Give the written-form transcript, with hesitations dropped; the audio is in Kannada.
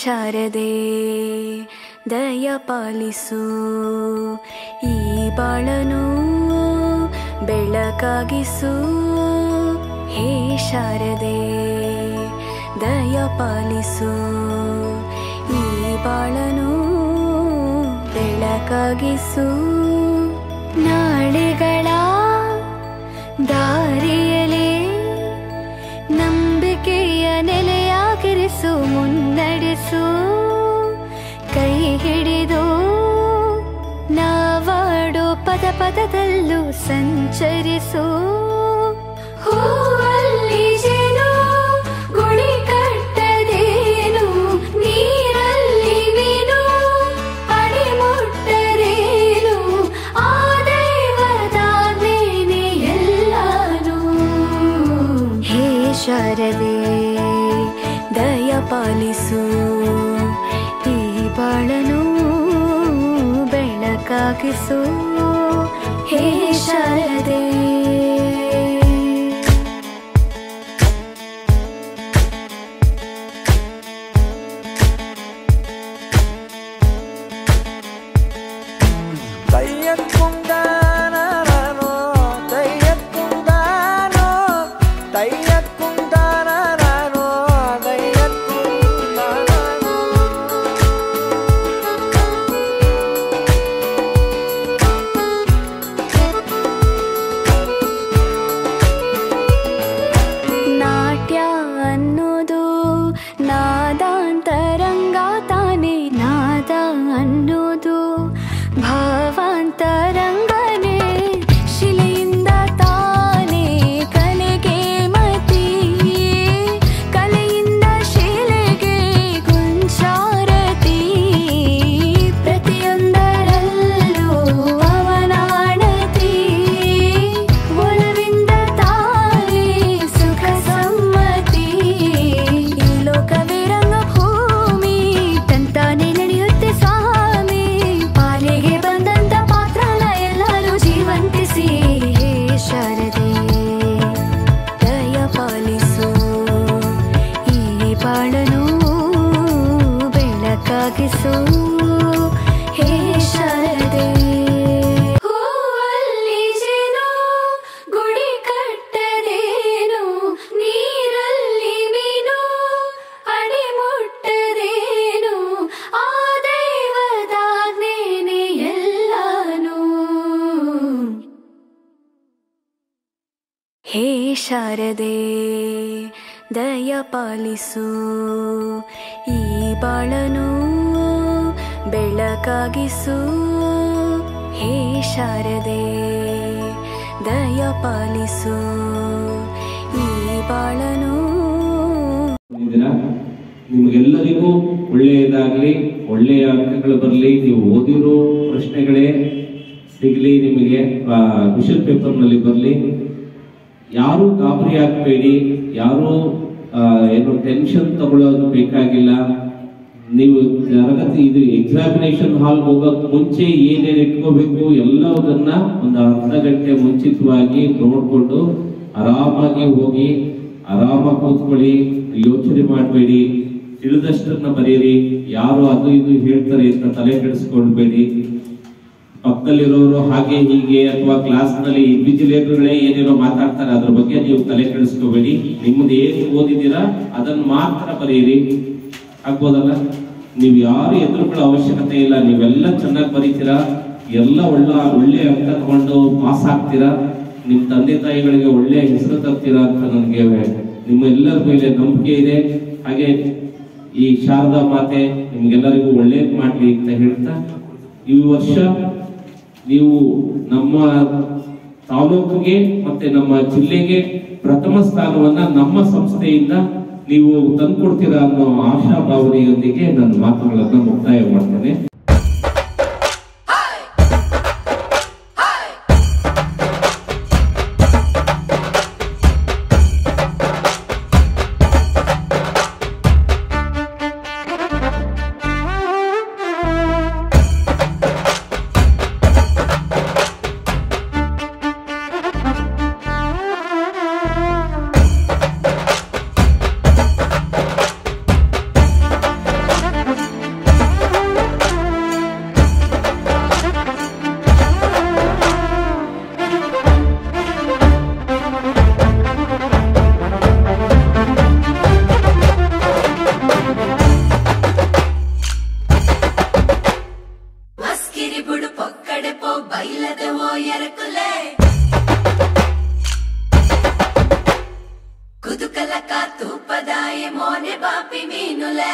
ಶಾರದೆ ದಯ ಪಾಲಿಸು, ಈ ಬಾಳನು ಬೆಳಕಾಗಿಸು. ಹೇ ಶಾರದೆ ದಯ ಪಾಲಿಸು, ಈ ಬಾಳನು ಬೆಳಕಾಗಿಸು. ನಾಳೆಗಳ ದಾರಿಯಲೇ ನಂಬಿಕೆಯ ನೆಲೆಯಾಗಿರಿಸು, ಮುನ್ನಡೆಸು. ಕೈ ಹಿಡಿದು ನಾವಾಡೋ ಪದ ಪದದಲ್ಲೂ ಸಂಚರಿಸು. ಹೂವಲ್ಲಿ ಜೇನು ಗುಳಿ ಕಟ್ಟದೇನು, ನೀರಲ್ಲಿ ಮೀನು ಅಡಿ ಮುಟ್ಟರೇನು, ಆ ದೈವದಾಜ್ಞೆನೇ ಎಲ್ಲಾನು. ಹೇ ಶಾರದೆ ದಯ ಪಾಲಿಸು, ಈ ಬಾಳನು ಬೆಳಕಾಗಿಸು. ಹೇ ಶಾರದೆ ಶಾರದೆ ದಯ ಪಾಲಿಸು, ಈ ಬಾಳನು ಬೆಳಕಾಗಿಸು. ಹೇ ಶಾರದೆ ದಯ ಪಾಲಿಸು, ಈ ಬಾಳನು. ನಿಮಗೆಲ್ಲರಿಗೂ ಒಳ್ಳೆಯದಾಗಲಿ, ಒಳ್ಳೆಯ ಅಂಕಗಳು ಬರಲಿ. ನೀವು ಓದಿರೋ ಪ್ರಶ್ನೆಗಳೇ ಸಿಗಲಿ, ನಿಮಗೆ ಕ್ವೆಶ್ಚನ್ ಪೇಪರ್ನಲ್ಲಿ ಬರಲಿ. ಯಾರು ಗಾಬರಿ ಆಗಬೇಡಿ, ಯಾರು ಏನು ಟೆನ್ಷನ್ ತಗೊಳ್ಳೋದು ಬೇಕಾಗಿಲ್ಲ. ನೀವು ತರಗತಿ ಇದು ಎಕ್ಸಾಮಿನೇಷನ್ ಹಾಲ್ ಹೋಗೋಕೆ ಮುಂಚೆ ಏನೇನು ಇಟ್ಕೋಬೇಕು ಎಲ್ಲದನ್ನ ಒಂದು ಅರ್ಧ ಗಂಟೆ ಮುಂಚಿತವಾಗಿ ನೋಡ್ಕೊಂಡು ಆರಾಮಾಗಿ ಹೋಗಿ ಆರಾಮಾಗಿ ಕೂತ್ಕೊಳ್ಳಿ. ಯೋಚನೆ ಮಾಡಬೇಡಿ, ತಿಳಿದಷ್ಟನ್ನ ಬರೀರಿ. ಯಾರು ಅದು ಇದು ಹೇಳ್ತಾರೆ ಅಂತ ತಲೆ ಕೆಡಿಸ್ಕೊಳ್ಬೇಡಿ. ಪಕ್ಕದಲ್ಲಿರೋರು ಹಾಗೆ ಹೀಗೆ ಅಥವಾ ಕ್ಲಾಸ್ ನಲ್ಲಿ ಇನ್ವಿಜಿಲೇಟರ್ಗಳೇ ಏನೇನೋ ಮಾತಾಡ್ತಾರೆ, ಅದ್ರ ಬಗ್ಗೆ ನೀವು ತಲೆ ಕೆಡಿಸ್ಕೋಬೇಡಿ. ನಿಮ್ಮದು ಏನು ಓದಿದ್ದೀರಾ ಅದನ್ನ ಮಾತ್ರ ಬರೀರಿ. ಆಗ್ಬೋದಲ್ಲ? ನೀವು ಯಾರು ಎದುರುಗಳ ಅವಶ್ಯಕತೆ ಇಲ್ಲ. ನೀವೆಲ್ಲ ಚೆನ್ನಾಗಿ ಬರೀತೀರಾ, ಎಲ್ಲ ಒಳ್ಳೆ ಅಂಕ ತಗೊಂಡು ಪಾಸ್ ಆಗ್ತೀರಾ. ನಿಮ್ಮ ತಂದೆ ತಾಯಿಗಳಿಗೆ ಒಳ್ಳೆ ಹೆಸರು ತರ್ತೀರಾ ಅಂತ ನನಗೆ ನಿಮ್ಮೆಲ್ಲರ ಮೇಲೆ ನಂಬಿಕೆ ಇದೆ. ಹಾಗೆ ಈ ಶಾರದಾ ಮಾತೆ ನಿಮ್ಗೆಲ್ಲರಿಗೂ ಒಳ್ಳೇದು ಮಾಡ್ಲಿ ಅಂತ ಹೇಳ್ತಾ, ಈ ವರ್ಷ ನೀವು ನಮ್ಮ ತಾಲೂಕಿಗೆ ಮತ್ತೆ ನಮ್ಮ ಜಿಲ್ಲೆಗೆ ಪ್ರಥಮ ಸ್ಥಾನವನ್ನ ನಮ್ಮ ಸಂಸ್ಥೆಯಿಂದ ನೀವು ತಂದುಕೊಡ್ತೀರಾ ಅನ್ನೋ ಆಶಾಭಾವನೆಯೊಂದಿಗೆ ನನ್ನ ಮಾತುಗಳನ್ನು ಮುಕ್ತಾಯ ಮಾಡ್ತೇನೆ. పో బయలదే ఓ ఎరకులే కుదుకల కా తూపదాయి మోనే బాపి మీనులే